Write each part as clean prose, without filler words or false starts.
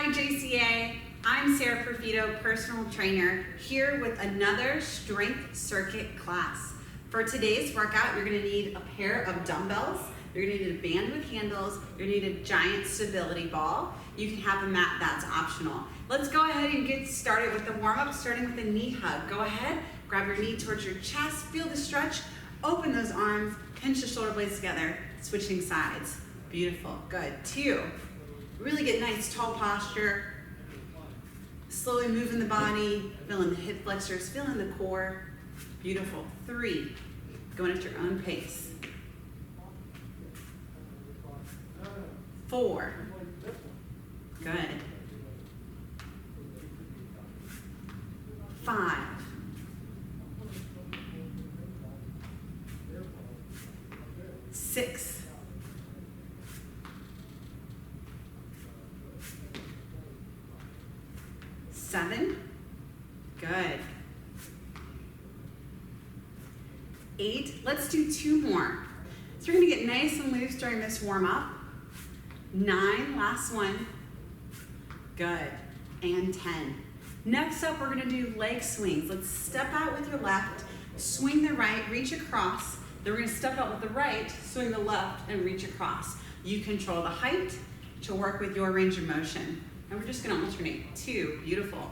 Hi JCA, I'm Sarah Perfito, personal trainer, here with another strength circuit class. For today's workout, you're gonna need a pair of dumbbells, you're gonna need a band with handles, you're gonna need a giant stability ball. You can have a mat, that's optional. Let's go ahead and get started with the warm-up, starting with a knee hug. Go ahead, grab your knee towards your chest, feel the stretch, open those arms, pinch the shoulder blades together, switching sides. Beautiful, good. 2, really get nice tall posture. Slowly moving the body, feeling the hip flexors, feeling the core. Beautiful. 3, going at your own pace. 4, good. 5, 6, 7, good. 8, let's do 2 more. So we're gonna get nice and loose during this warm up. 9, last one, good, and 10. Next up, we're gonna do leg swings. Let's step out with your left, swing the right, reach across. Then we're gonna step out with the right, swing the left, and reach across. You control the height to work with your range of motion. And we're just gonna alternate. 2, beautiful.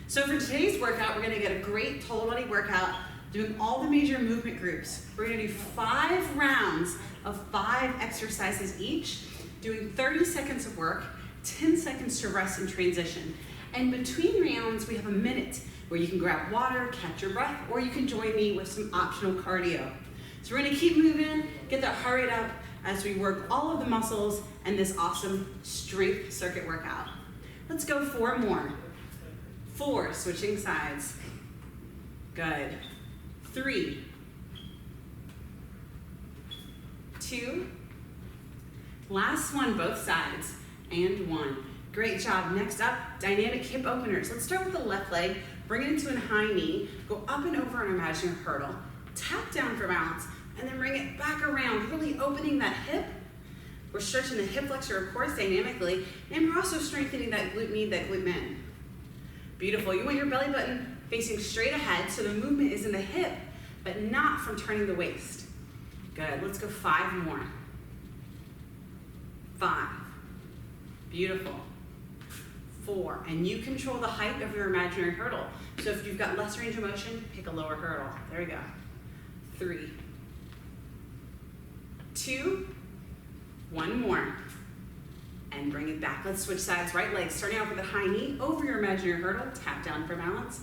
So for today's workout, we're gonna get a great total body workout, doing all the major movement groups. We're gonna do 5 rounds of 5 exercises each, doing 30 seconds of work, 10 seconds to rest and transition. And between rounds, we have a minute where you can grab water, catch your breath, or you can join me with some optional cardio. So we're gonna keep moving, get that heart rate up as we work all of the muscles and this awesome strength circuit workout. Let's go 4 more. 4, switching sides. Good. 3, 2, last one, both sides, and 1. Great job. Next up, dynamic hip openers. Let's start with the left leg, bring it into a high knee, go up and over an imaginary hurdle, tap down for balance, and then bring it back around, really opening that hip. We're stretching the hip flexor, of course, dynamically, and we're also strengthening that glute med, that glute med. Beautiful. You want your belly button facing straight ahead so the movement is in the hip, but not from turning the waist. Good. Let's go 5 more. 5. Beautiful. 4. And you control the height of your imaginary hurdle. So if you've got less range of motion, pick a lower hurdle. There we go. 3, 2, 1 more. And bring it back. Let's switch sides. Right leg, starting off with a high knee, over your imaginary hurdle, tap down for balance,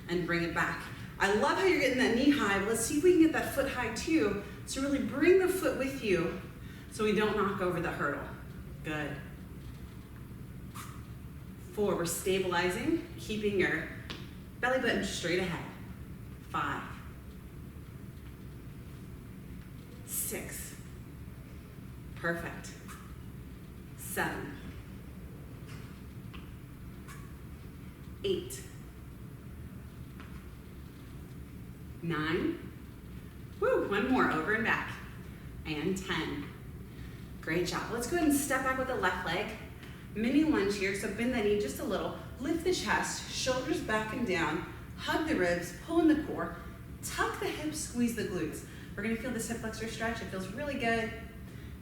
and bring it back. I love how you're getting that knee high. Let's see if we can get that foot high too. So really bring the foot with you so we don't knock over the hurdle. Good. 4, we're stabilizing, keeping your belly button straight ahead. 5, 6, perfect. 7, 8, 9, woo, 1 more, over and back, and 10. Great job. Let's go ahead and step back with the left leg. Mini lunge here, so bend the knee just a little, lift the chest, shoulders back and down, hug the ribs, pull in the core, tuck the hips, squeeze the glutes. We're gonna feel this hip flexor stretch, it feels really good.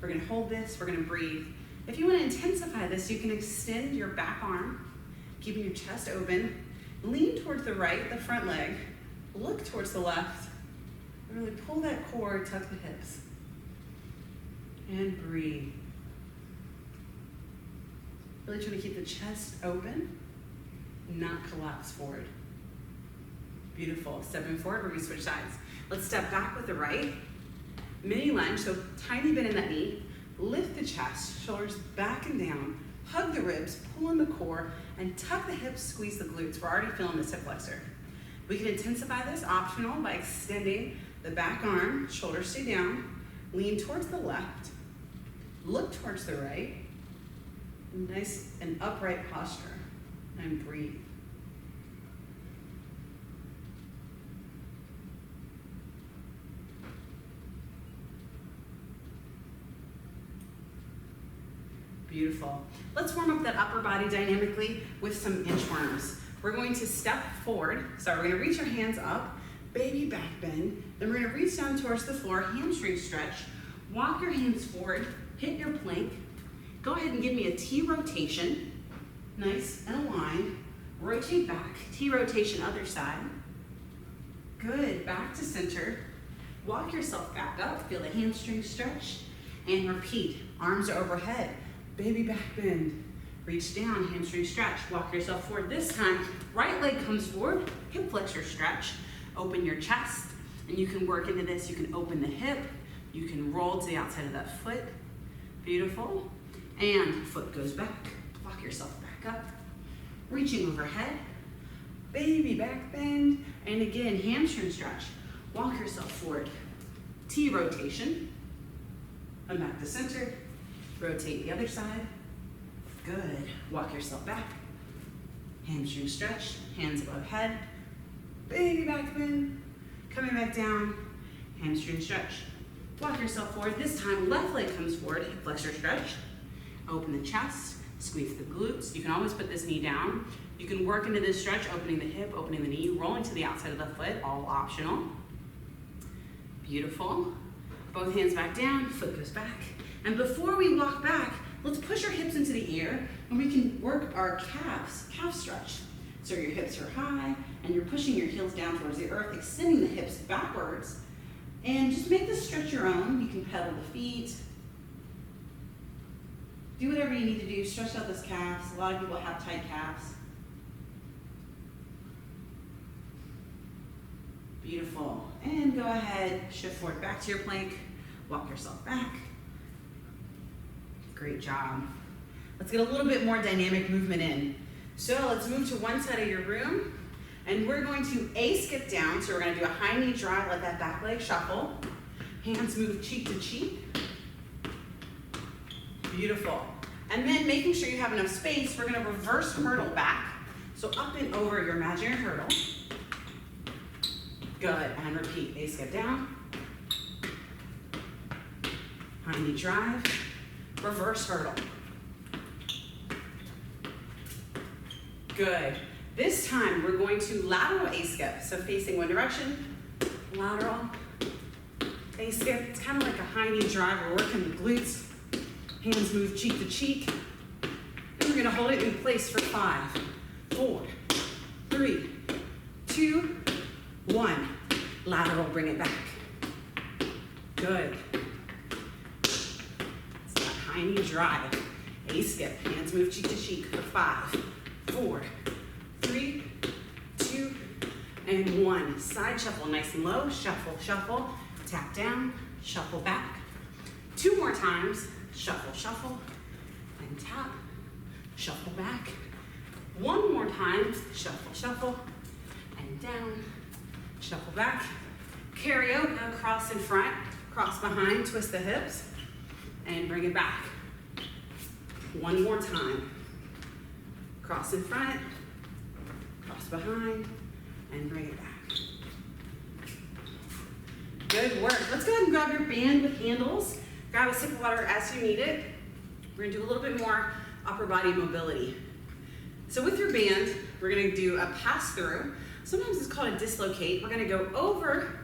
We're gonna hold this, we're gonna breathe. If you wanna intensify this, you can extend your back arm, keeping your chest open, lean towards the right, the front leg, look towards the left, and really pull that core, tuck the hips, and breathe. Really try to keep the chest open, not collapse forward. Beautiful. Stepping forward, we're gonna switch sides. Let's step back with the right. Mini lunge, so tiny bend in that knee. Lift the chest, shoulders back and down. Hug the ribs, pull in the core, and tuck the hips, squeeze the glutes. We're already feeling this hip flexor. We can intensify this, optional, by extending the back arm, shoulders stay down, lean towards the left, look towards the right, nice and upright posture, and breathe. Beautiful. Let's warm up that upper body dynamically with some inchworms. We're going to step forward. So we're gonna reach our hands up, baby back bend. Then we're gonna reach down towards the floor, hamstring stretch. Walk your hands forward, hit your plank. Go ahead and give me a T rotation. Nice and aligned. Rotate back, T rotation other side. Good, back to center. Walk yourself back up, feel the hamstring stretch. And repeat, arms are overhead. Baby back bend. Reach down, hamstring stretch. Walk yourself forward. This time, right leg comes forward, hip flexor stretch. Open your chest, and you can work into this. You can open the hip. You can roll to the outside of that foot. Beautiful. And foot goes back. Walk yourself back up. Reaching overhead. Baby back bend. And again, hamstring stretch. Walk yourself forward. T rotation. And back to center. Rotate the other side. Good. Walk yourself back. Hamstring stretch. Hands above head. Baby back bend. Coming back down. Hamstring stretch. Walk yourself forward. This time, left leg comes forward. Hip flexor stretch. Open the chest. Squeeze the glutes. You can always put this knee down. You can work into this stretch, opening the hip, opening the knee, rolling to the outside of the foot, all optional. Beautiful. Both hands back down, foot goes back. And before we walk back, let's push our hips into the air and we can work our calves, calf stretch. So your hips are high and you're pushing your heels down towards the earth, extending the hips backwards. And just make this stretch your own. You can pedal the feet. Do whatever you need to do, stretch out those calves. A lot of people have tight calves. Beautiful. And go ahead, shift forward back to your plank. Walk yourself back. Great job. Let's get a little bit more dynamic movement in. So let's move to one side of your room. And we're going to A-skip down. So we're going to do a high knee drive, let that back leg shuffle. Hands move cheek to cheek. Beautiful. And then making sure you have enough space, we're going to reverse hurdle back. So up and over your imaginary hurdle. Good. And repeat. A-skip down. High knee drive. Reverse hurdle. Good. This time we're going to lateral A-skip. So facing one direction, lateral A-skip. It's kind of like a high knee drive. We're working the glutes. Hands move cheek to cheek. And we're going to hold it in place for 5, 4, 3, 2, 1. Lateral, bring it back. Good. It's that high knee drive. A-skip. Hands move cheek to cheek for 5, 4, 3, 2, and 1. Side shuffle, nice and low. Shuffle, shuffle. Tap down, shuffle back. 2 more times. Shuffle, shuffle, and tap. Shuffle back. 1 more time. Shuffle, shuffle, and down. Shuffle back. Carry out, now cross in front, cross behind, twist the hips, and bring it back. 1 more time. Cross in front, cross behind, and bring it back. Good work. Let's go ahead and grab your band with handles. Grab a sip of water as you need it. We're gonna do a little bit more upper body mobility. So with your band, we're gonna do a pass through. Sometimes it's called a dislocate. We're gonna go over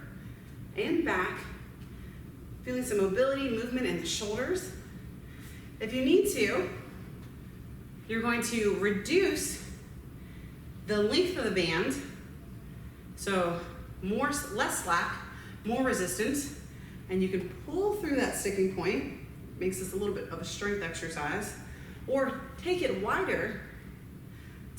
and back, feeling some mobility, movement in the shoulders. If you need to, you're going to reduce the length of the band. So less slack, more resistance. And you can pull through that sticking point, makes this a little bit of a strength exercise, or take it wider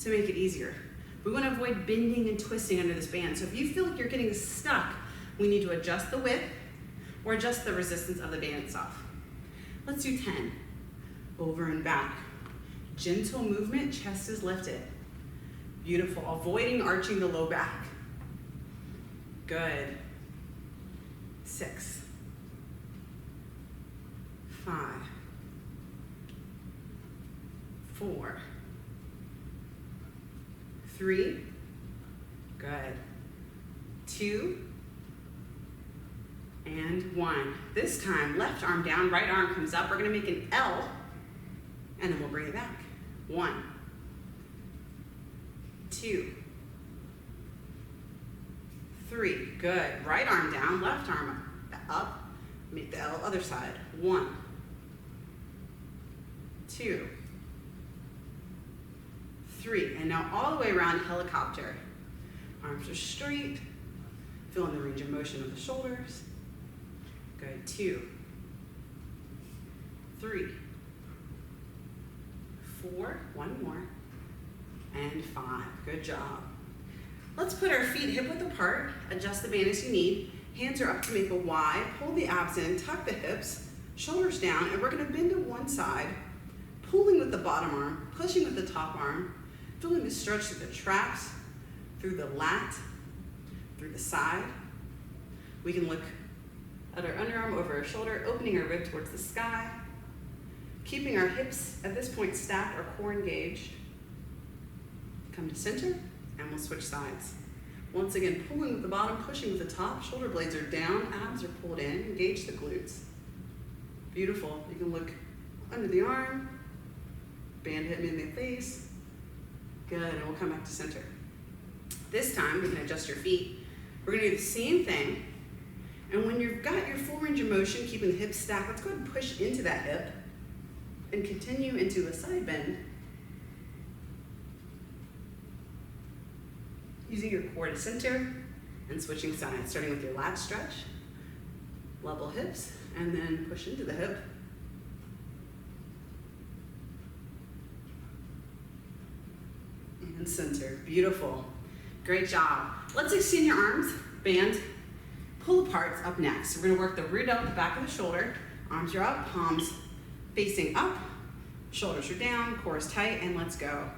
to make it easier. We want to avoid bending and twisting under this band. So if you feel like you're getting stuck, we need to adjust the width or adjust the resistance of the band itself. Let's do 10. Over and back. Gentle movement, chest is lifted. Beautiful. Avoiding arching the low back. Good. 6. 5, 4, 3, good, 2, and 1. This time, left arm down, right arm comes up. We're gonna make an L, And then we'll bring it back. 1, 2, 3. Good. Right arm down, left arm up. Make the other side. 1, 2, 3. And now all the way around, helicopter. Arms are straight. Feeling the range of motion of the shoulders. Good. 2, 3, 4. One more. And 5. Good job. Let's put our feet hip width apart. Adjust the band as you need. Hands are up to make a Y. Pull the abs in. Tuck the hips. Shoulders down. And we're going to bend to one side. Pulling with the bottom arm. Pushing with the top arm. Feeling the stretch through the traps. Through the lat. Through the side. We can look at our underarm over our shoulder, opening our rib towards the sky. Keeping our hips at this point stacked, our core engaged. Come to center, and we'll switch sides. Once again, pulling with the bottom, pushing with the top. Shoulder blades are down, abs are pulled in. Engage the glutes. Beautiful. You can look under the arm, band hitting in the face. Good, and we'll come back to center. This time, we can adjust your feet. We're gonna do the same thing. And when you've got your full range of motion, keeping the hips stacked, let's go ahead and push into that hip and continue into a side bend. Using your core to center and switching sides, starting with your lat stretch, level hips, and then push into the hip. And center. Beautiful. Great job. Let's extend your arms, band, pull aparts up next. We're going to work the root out the back of the shoulder. Arms are up, palms facing up, shoulders are down, core is tight, and let's go.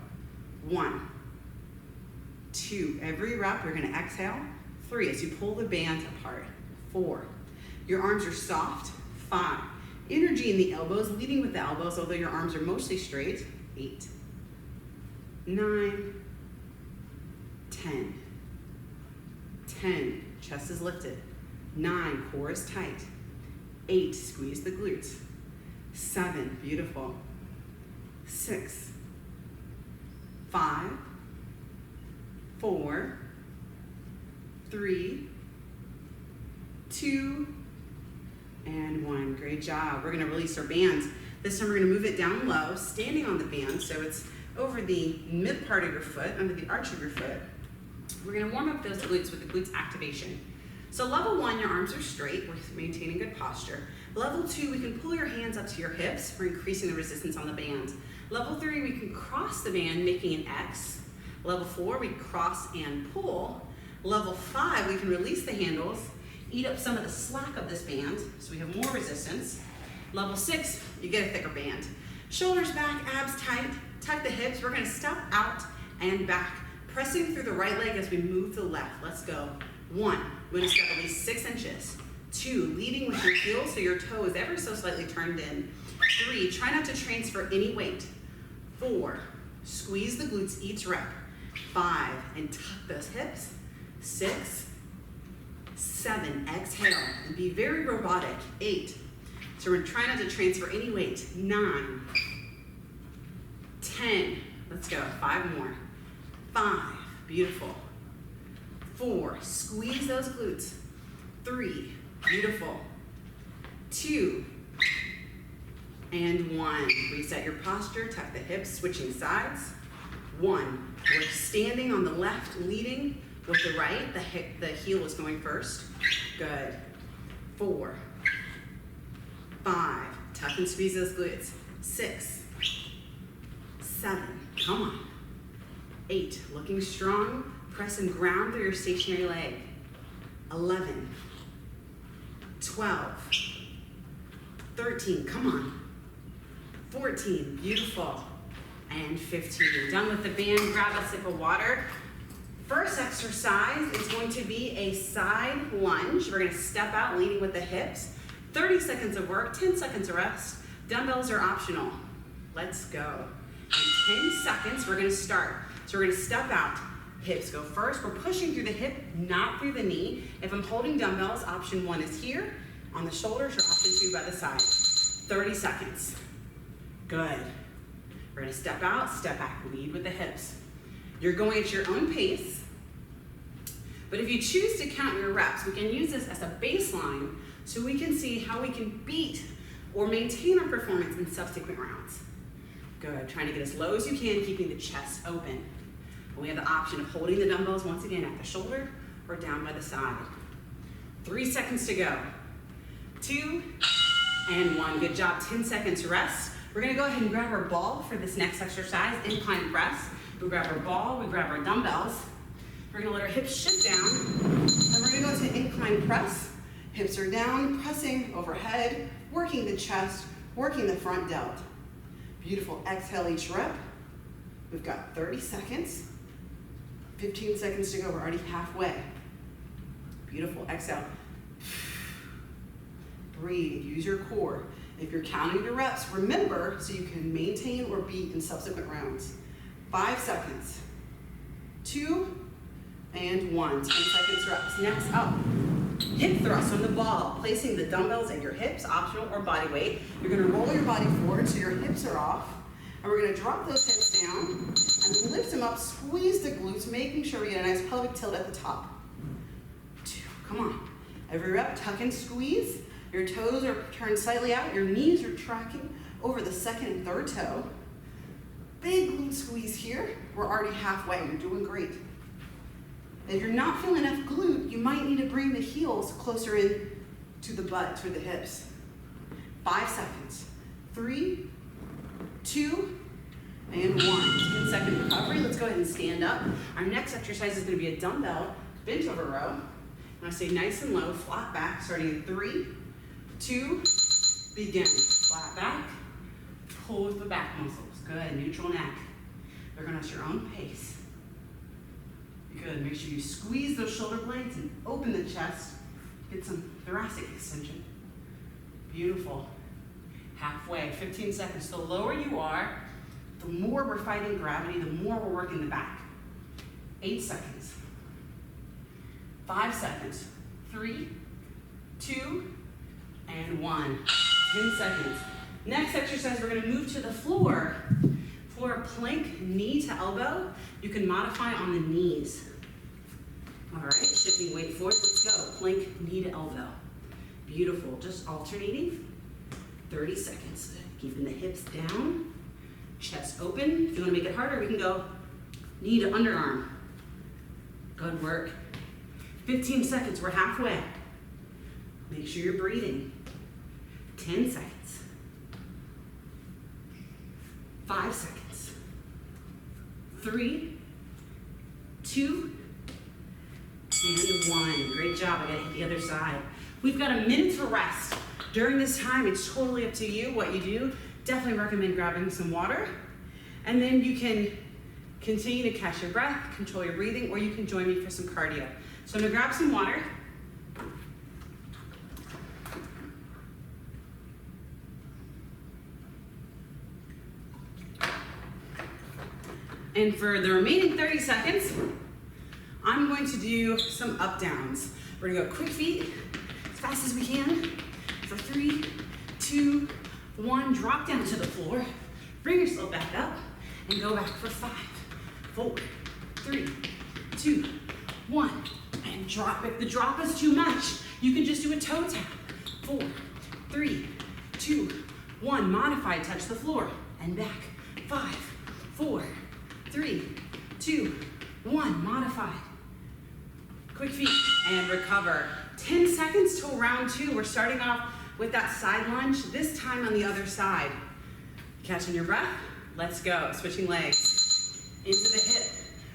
1, 2. Every rep, we're going to exhale. 3, as you pull the band apart. 4. Your arms are soft. 5. Energy in the elbows, leading with the elbows, although your arms are mostly straight. 8, 9, 10. 10, chest is lifted. 9, core is tight. 8, squeeze the glutes. 7, beautiful. 6, 5, 4, 3, 2, and 1. Great job. We're going to release our bands. This time we're going to move it down low, standing on the band, so it's over the mid part of your foot, under the arch of your foot. We're going to warm up those glutes with the glutes activation. So level 1, your arms are straight. We're maintaining good posture. Level 2, we can pull your hands up to your hips. We're increasing the resistance on the band. Level 3, we can cross the band, making an X. Level 4, we cross and pull. Level 5, we can release the handles, eat up some of the slack of this band, so we have more resistance. Level 6, you get a thicker band. Shoulders back, abs tight, tuck the hips. We're going to step out and back, pressing through the right leg as we move to the left. Let's go. 1, we're going to step at least 6 inches. 2, leading with your heels so your toe is ever so slightly turned in. 3, try not to transfer any weight. 4, squeeze the glutes each rep. 5, and tuck those hips. 6, 7, exhale, and be very robotic. 8, so we're trying not to transfer any weight. 9, 10, let's go, 5 more. 5, beautiful. 4, squeeze those glutes. 3, beautiful. 2, and 1. Reset your posture, tuck the hips, switching sides. 1, we're standing on the left, leading with the right. The heel is going first. Good. 4, 5, tuck and squeeze those glutes. 6, 7, come on. 8, looking strong, press and ground through your stationary leg. 11, 12, 13, come on. 14, beautiful. And 15, done with the band, grab a sip of water. First exercise is going to be a side lunge. We're gonna step out, leading with the hips. 30 seconds of work, 10 seconds of rest. Dumbbells are optional. Let's go. In 10 seconds, we're gonna start. So we're gonna step out, hips go first. We're pushing through the hip, not through the knee. If I'm holding dumbbells, option 1 is here on the shoulders, or option 2 by the side. 30 seconds. Good. We're gonna step out, step back, lead with the hips. You're going at your own pace, but if you choose to count your reps, we can use this as a baseline so we can see how we can beat or maintain our performance in subsequent rounds. Good, trying to get as low as you can, keeping the chest open. And we have the option of holding the dumbbells once again at the shoulder or down by the side. 3 seconds to go. 2 and 1, good job, 10 seconds rest. We're gonna go ahead and grab our ball for this next exercise, incline press. We grab our ball, we grab our dumbbells. We're gonna let our hips shift down, and we're gonna go to incline press. Hips are down, pressing overhead, working the chest, working the front delt. Beautiful, exhale each rep. We've got 30 seconds. 15 seconds to go, we're already halfway. Beautiful, exhale. Breathe, use your core. If you're counting your reps, remember so you can maintain or beat in subsequent rounds. 5 seconds. 2 and 1. 10 seconds reps. Next up, hip thrust on the ball, placing the dumbbells at your hips, optional or body weight. You're gonna roll your body forward so your hips are off. And we're gonna drop those hips down and lift them up, squeeze the glutes, making sure we get a nice pelvic tilt at the top. 2, come on. Every rep, tuck and squeeze. Your toes are turned slightly out, your knees are tracking over the second and third toe. Big glute squeeze here. We're already halfway, you're doing great. If you're not feeling enough glute, you might need to bring the heels closer in to the butt, to the hips. 5 seconds. 3, 2, and 1. 10-second recovery. Let's go ahead and stand up. Our next exercise is gonna be a dumbbell bent over row. I'm gonna stay nice and low, flat back, starting in 3, 2, begin. Flat back, pull with the back muscles. Good, neutral neck. They're going at your own pace. Good, make sure you squeeze those shoulder blades and open the chest. Get some thoracic extension. Beautiful. Halfway, 15 seconds. The lower you are, the more we're fighting gravity, the more we're working the back. 8 seconds. 5 seconds. 3, 2, and 1. 10 seconds. Next exercise, we're gonna move to the floor. Floor plank, knee to elbow. You can modify on the knees. All right, shifting weight forward, let's go. Plank, knee to elbow. Beautiful, just alternating. 30 seconds. Keeping the hips down, chest open. If you wanna make it harder, we can go knee to underarm. Good work. 15 seconds, we're halfway. Make sure you're breathing. 10 seconds. 5 seconds. 3, 2, and 1. Great job, I gotta hit the other side. We've got a minute to rest. During this time, it's totally up to you what you do. Definitely recommend grabbing some water. And then you can continue to catch your breath, control your breathing, or you can join me for some cardio. So I'm gonna grab some water. And for the remaining 30 seconds, I'm going to do some up downs. We're gonna go quick feet, as fast as we can. For 3, 2, 1, drop down to the floor. Bring yourself back up and go back for 5, 4, 3, 2, 1. And drop. If the drop is too much, you can just do a toe tap. 4, 3, 2, 1. Modified, touch the floor and back. 5, 4, 3, 2, 1. Modified. Quick feet and recover. 10 seconds till round 2. We're starting off with that side lunge, this time on the other side. Catching your breath, let's go. Switching legs into the hip.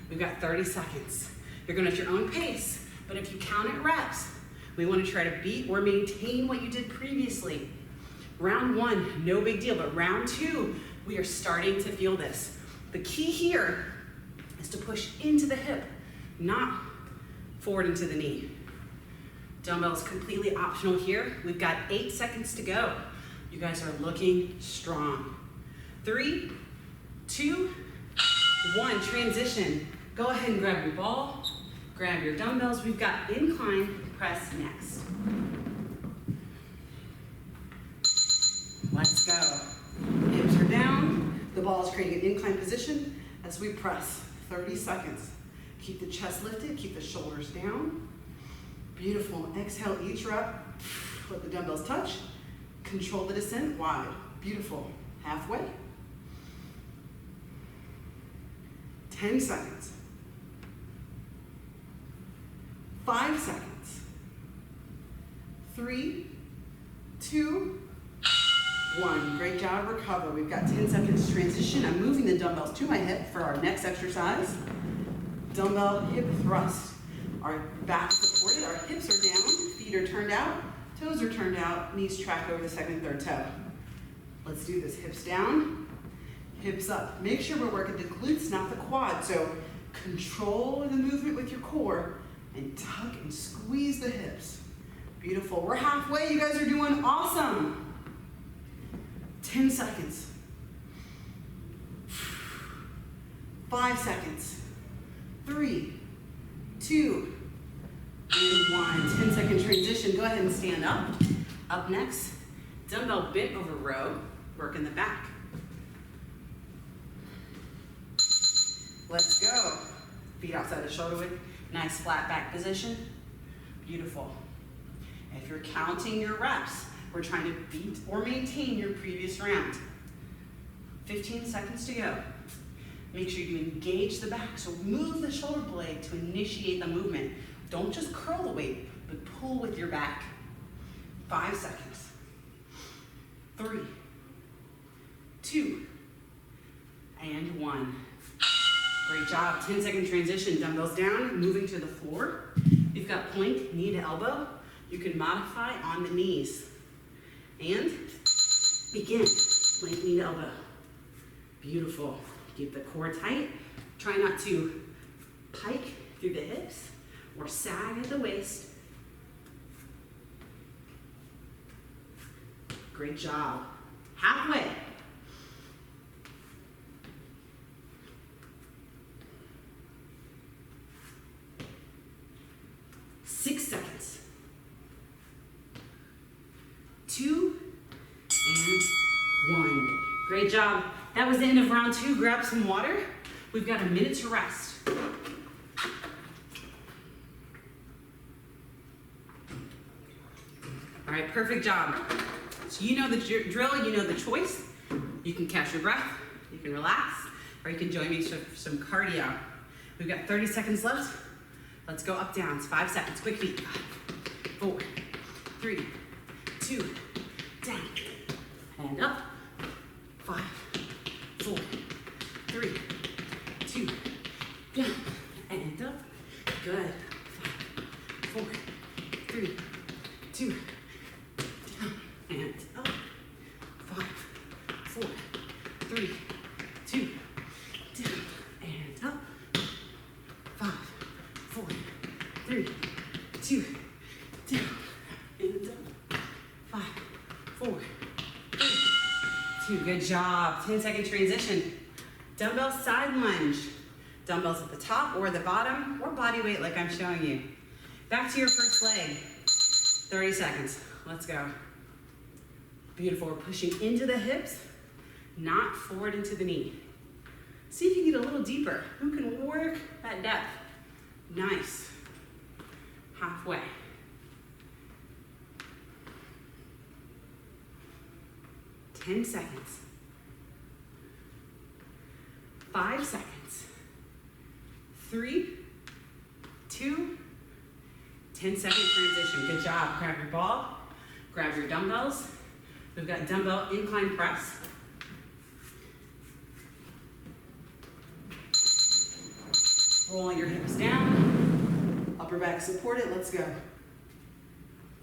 We've got 30 seconds. You're going at your own pace, but if you count it reps, we want to try to beat or maintain what you did previously. Round 1, no big deal, but round 2, we are starting to feel this. The key here is to push into the hip, not forward into the knee. Dumbbells completely optional here. We've got 8 seconds to go. You guys are looking strong. 3, 2, 1, transition. Go ahead and grab your ball, grab your dumbbells. We've got incline press next. Let's go. Hips are down, the ball balls, creating an incline position as we press. 30 seconds. Keep the chest lifted, keep the shoulders down. Beautiful. Exhale each rep. Let the dumbbells touch. Control the descent, wide. Beautiful. Halfway. 10 seconds. 5 seconds. 3, 2, 1. Great job, recover. We've got 10 seconds to transition. I'm moving the dumbbells to my hip for our next exercise. Dumbbell hip thrust. Our back supported, our hips are down, feet are turned out, toes are turned out, knees track over the second and third toe. Let's do this. Hips down, hips up. Make sure we're working the glutes, not the quad. So control the movement with your core and tuck and squeeze the hips. Beautiful. We're halfway. You guys are doing awesome. 10 seconds. 5 seconds. 3, 2, and 1. 10-second transition. Go ahead and stand up. Up next, dumbbell bent over row. Work in the back. Let's go. Feet outside the shoulder width. Nice flat back position. Beautiful. If you're counting your reps, we're trying to beat or maintain your previous round. 15 seconds to go. Make sure you engage the back. So move the shoulder blade to initiate the movement. Don't just curl the weight, but pull with your back. 5 seconds. 3, 2, and 1. Great job. 10-second transition. Dumbbells down, moving to the floor. You've got plank, knee to elbow. You can modify on the knees. And begin. Plank, knee to elbow. Beautiful. Keep the core tight. Try not to pike through the hips or sag at the waist. Great job. Halfway. Six seconds. 2 and 1. Great job. That was the end of round 2. Grab some water. We've got a minute to rest. All right, perfect job. So you know the drill, you know the choice. You can catch your breath, you can relax, or you can join me for some cardio. We've got 30 seconds left. Let's go up, down. It's 5 seconds. Quick feet. 5, 4, 3, 2, down, and up. 5, 4, 3, 2, down, and up. Good. 5, 4, 3, 2, down, and up. 5, 4, 3, 2, down, and up. 5, 4, 3, 2, down, and up. 5, 4, 3, 2. Good job. 10-second transition. Dumbbell side lunge. Dumbbells at the top or the bottom, or body weight like I'm showing you. Back to your first leg. 30 seconds. Let's go. Beautiful. We're pushing into the hips, not forward into the knee. See if you can get a little deeper. Who can work that depth? Nice. Halfway. 10 seconds. 5 seconds. 3, 2, 10-second transition. Good job. Grab your ball. Grab your dumbbells. We've got dumbbell incline press. Rolling your hips down. Upper back supported. Let's go.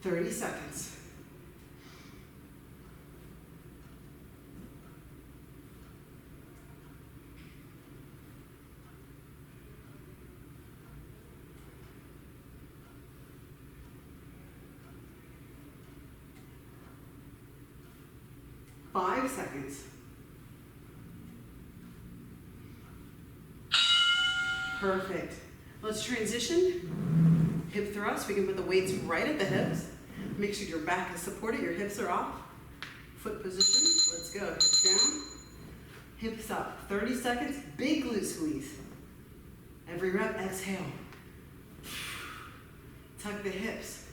30 seconds. Five seconds. Perfect. Let's transition. Hip thrust. We can put the weights right at the hips. Make sure your back is supported, your hips are off. Foot position. Let's go. Hips down. hips up. 30 seconds, big glute squeeze. Every rep, exhale. Tuck the hips.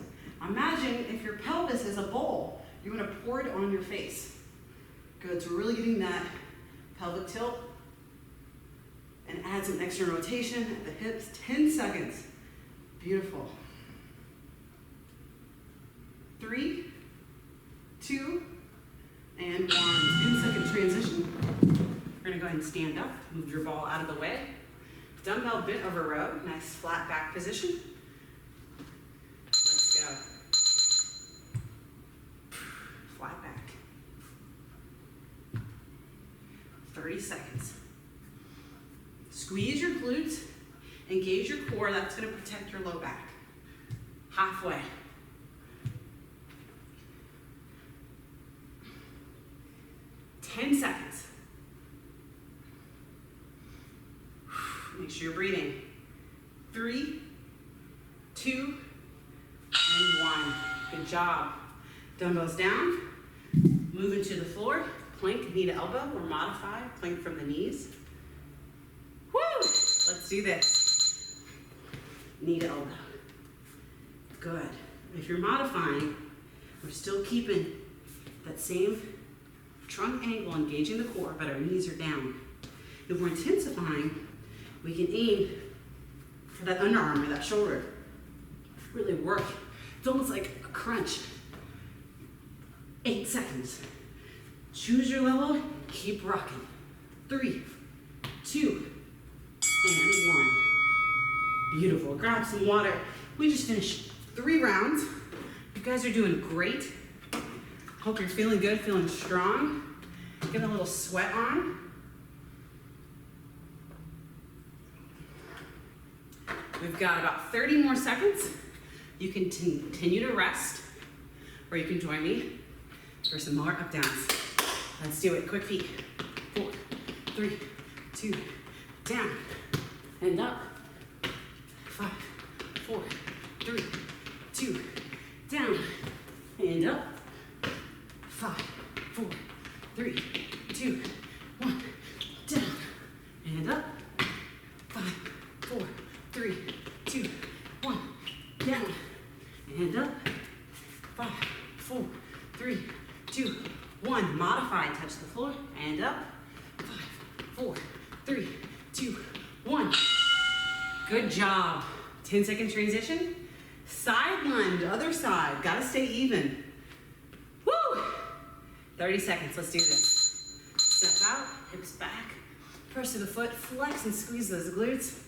Imagine if your pelvis is a bowl, you want to pour it on your face. Good, so we're really getting that pelvic tilt. And add some extra rotation at the hips, 10 seconds. Beautiful. 3, 2, and 1. 10-second transition. We're gonna go ahead and stand up, move your ball out of the way. Dumbbell bent over row, nice flat back position. Let's go. Flat back. 30 seconds. Squeeze your glutes, engage your core, that's gonna protect your low back. Halfway. Seconds. Make sure you're breathing. 3, 2, and 1. Good job. Dumbbells down. Move into the floor. Plank, knee to elbow, or modify. Plank from the knees. Woo! Let's do this. Knee to elbow. Good. If you're modifying, we're still keeping that same trunk angle, engaging the core, but our knees are down. If we're intensifying, we can aim for that underarm or that shoulder. Really work. It's almost like a crunch. 8 seconds. Choose your level, keep rocking. 3, 2, and 1. Beautiful. Grab some water. We just finished 3 rounds. You guys are doing great. Hope you're feeling good, feeling strong. Get a little sweat on. We've got about 30 more seconds. You can continue to rest, or you can join me for some more up downs. Let's do it. Quick feet. 4, 3, 2, down, and up. 5, 4, 3, 2, down, and up. 5, 4, 3, 2, 1, down, and up. 5, 4, 3, 2, 1, down, and up. 5, 4, 3, 2, 1. Modify, touch the floor, and up. 5, 4, 3, 2, 1. Good job. 10-second transition. Side lunge, other side. Gotta stay even. Woo! 30 seconds, let's do this. Step out, hips back, press to the foot, flex and squeeze those glutes.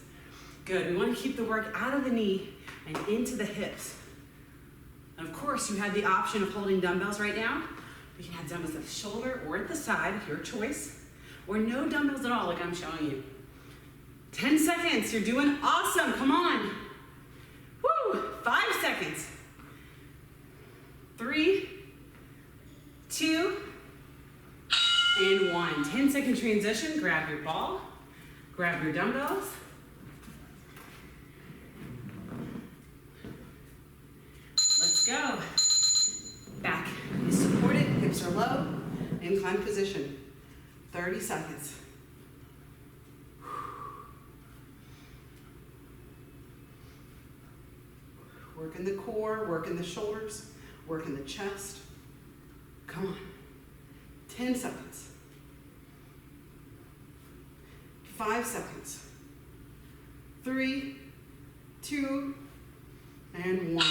Good, we wanna keep the work out of the knee and into the hips. And of course, you have the option of holding dumbbells right now. You can have dumbbells at the shoulder or at the side, your choice, or no dumbbells at all like I'm showing you. 10 seconds, you're doing awesome, come on. Woo, 5 seconds. 3, 2, and 1. 10-second transition, grab your ball, grab your dumbbells. Let's go. Back is supported, hips are low, incline position. 30 seconds. Work in the core, work in the shoulders, work in the chest. Come on. 10 seconds. 5 seconds. 3, 2, and 1.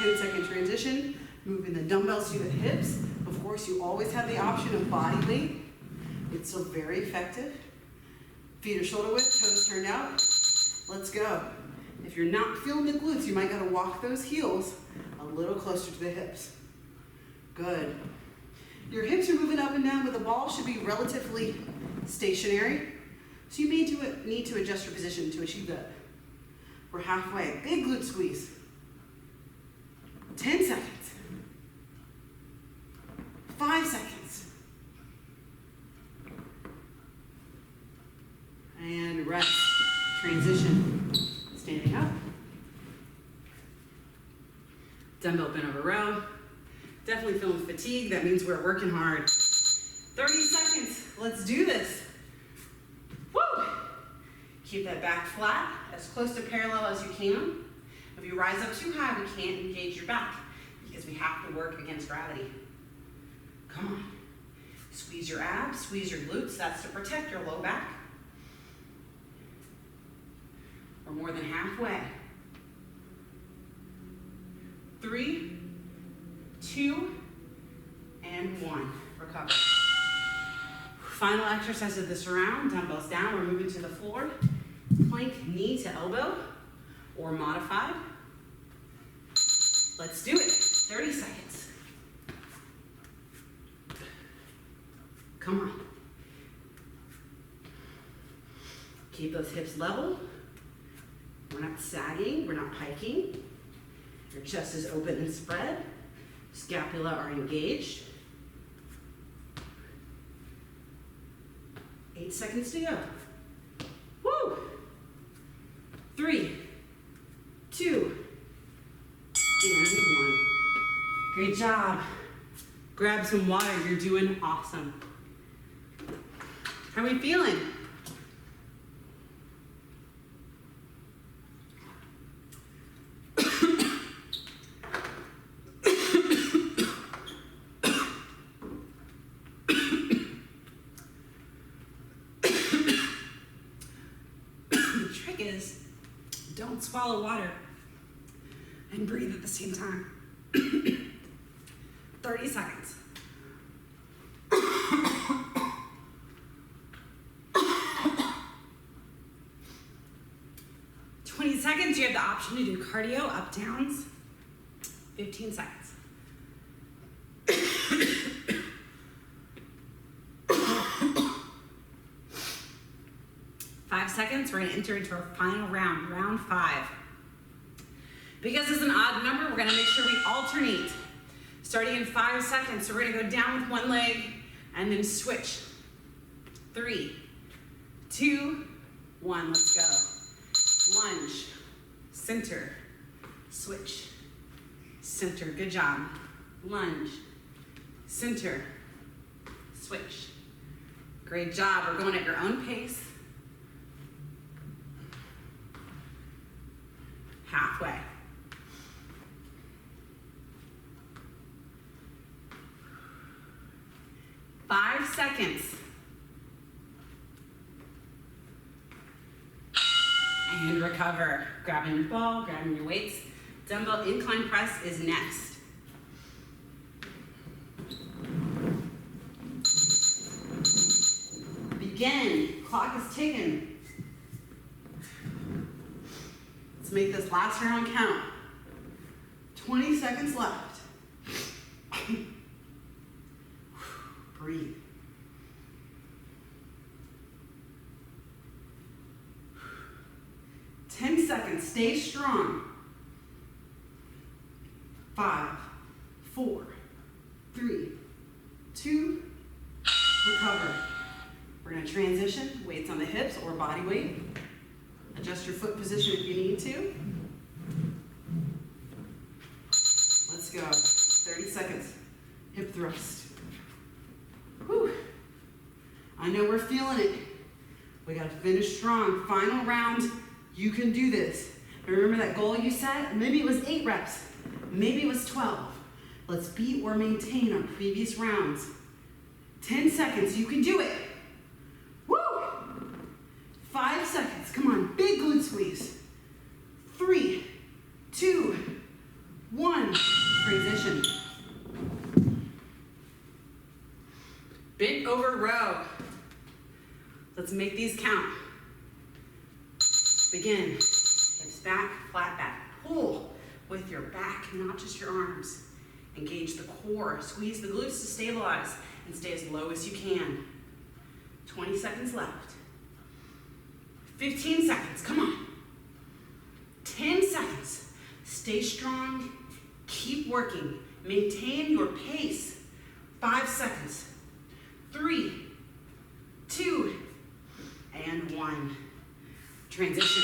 10-second transition. Moving the dumbbells to the hips. Of course, you always have the option of body weight. It's still very effective. Feet are shoulder width, toes turned out. Let's go. If you're not feeling the glutes, you might gotta walk those heels a little closer to the hips. Good. Your hips are moving up and down, but the ball should be relatively stationary. So you may need to adjust your position to achieve that. We're halfway. Big glute squeeze. 10 seconds. 5 seconds. And rest. Transition. Standing up. Dumbbell bent over row. Definitely feeling fatigue. That means we're working hard. 30 seconds. Let's do this. Keep that back flat, as close to parallel as you can. If you rise up too high, we can't engage your back because we have to work against gravity. Come on. Squeeze your abs, squeeze your glutes. That's to protect your low back. We're more than halfway. 3, 2, and 1. Recover. Final exercise of this round, dumbbells down, we're moving to the floor. Plank knee to elbow, or modified. Let's do it, 30 seconds. Come on. Keep those hips level. We're not sagging, we're not hiking. Your chest is open and spread. Scapula are engaged. 8 seconds to go. Woo! 3, 2, and 1. Great job. Grab some water, you're doing awesome. How are we feeling? Don't swallow water and breathe at the same time. 30 seconds. 20 seconds, you have the option to do cardio, up, downs. 15 seconds. 5 seconds, we're gonna enter into our final round, round 5. Because it's an odd number, we're gonna make sure we alternate. Starting in 5 seconds, so we're gonna go down with one leg and then switch. 3, 2, 1, let's go. Lunge, center, switch, center, good job. Lunge, center, switch. Great job, we're going at your own pace. Halfway. 5 seconds. And recover. Grabbing your ball, grabbing your weights. Dumbbell incline press is next. Begin. Clock is ticking. Let's make this last round count. 20 seconds left. Breathe. Seconds. Stay strong. 5, 4, 3, 2, recover. We're going to transition, weights on the hips or body weight. Adjust your foot position if you need to. Let's go. 30 seconds. Hip thrust. Whew. I know we're feeling it. We got to finish strong. Final round. You can do this. Remember that goal you set? Maybe it was 8 reps. Maybe it was 12. Let's beat or maintain our previous rounds. 10 seconds. You can do it. Woo! 5 seconds. Come on. Big glute squeeze. 3, 2, 1. Transition. Bent over row. Let's make these count. Begin. Hips back, flat back. Pull with your back, not just your arms. Engage the core. Squeeze the glutes to stabilize and stay as low as you can. 20 seconds left. 15 seconds. Come on. 10 seconds. Stay strong. Keep working. Maintain your pace. 5 seconds. 3, 2, and 1. Transition.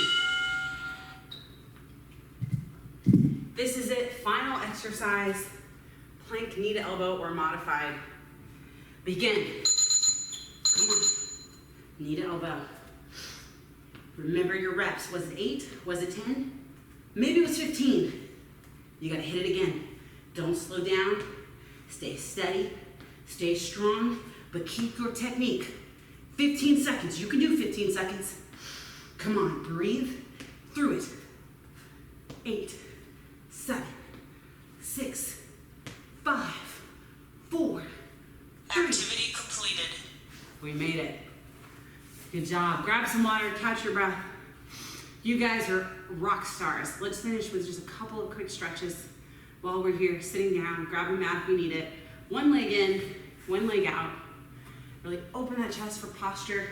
This is it. Final exercise. Plank, knee to elbow, or modified. Begin. Come on. Knee to elbow. Remember your reps. Was it 8? Was it 10? Maybe it was 15. You gotta hit it again. Don't slow down. Stay steady. Stay strong, but keep your technique. 15 seconds. You can do 15 seconds. Come on, breathe through it. 8, 7, 6, 5, 4, 3. Activity completed. We made it. Good job. Grab some water, catch your breath. You guys are rock stars. Let's finish with just a couple of quick stretches while we're here, sitting down. Grab a mat if you need it. One leg in, one leg out. Really open that chest for posture.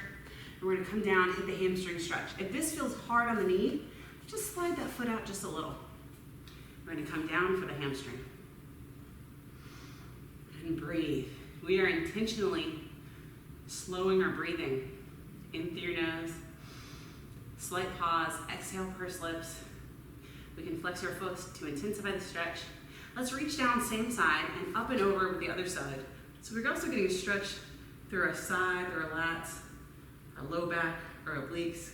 And we're gonna come down, hit the hamstring stretch. If this feels hard on the knee, just slide that foot out just a little. We're gonna come down for the hamstring. And breathe. We are intentionally slowing our breathing. In through your nose. Slight pause, exhale, purse lips. We can flex our foot to intensify the stretch. Let's reach down same side and up and over with the other side. So we're also getting a stretch through our side, through our lats, our low back, our obliques.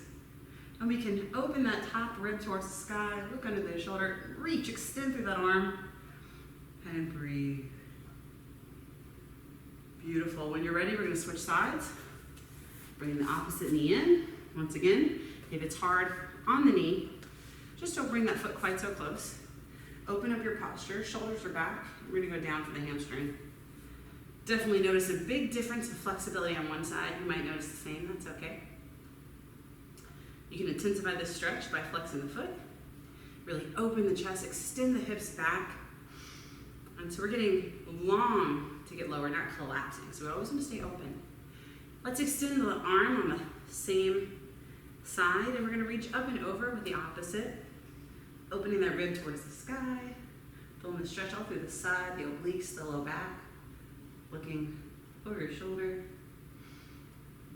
And we can open that top rib towards the sky, look under the shoulder, reach, extend through that arm, and breathe. Beautiful. When you're ready, we're gonna switch sides. Bring the opposite knee in. Once again, if it's hard on the knee, just don't bring that foot quite so close. Open up your posture, shoulders are back. We're gonna go down for the hamstring. Definitely notice a big difference in flexibility on one side. You might notice the same, that's okay. You can intensify this stretch by flexing the foot. Really open the chest, extend the hips back. And so we're getting long to get lower, not collapsing. So we always want to stay open. Let's extend the arm on the same side, and we're gonna reach up and over with the opposite. Opening that rib towards the sky. Feeling the stretch all through the side, the obliques, the low back. Looking over your shoulder.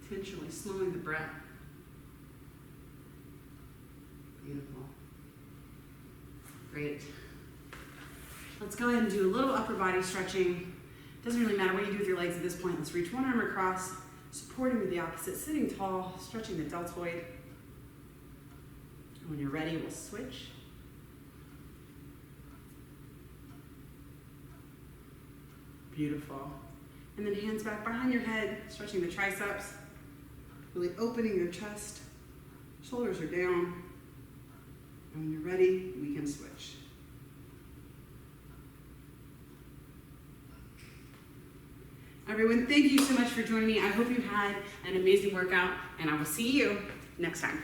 Intentionally slowing the breath. Beautiful. Great. Let's go ahead and do a little upper body stretching. Doesn't really matter what you do with your legs at this point. Let's reach one arm across, supporting with the opposite, sitting tall, stretching the deltoid. And when you're ready, we'll switch. Beautiful. And then hands back behind your head, stretching the triceps, really opening your chest. Shoulders are down. And when you're ready, we can switch. Everyone, thank you so much for joining me. I hope you had an amazing workout, and I will see you next time.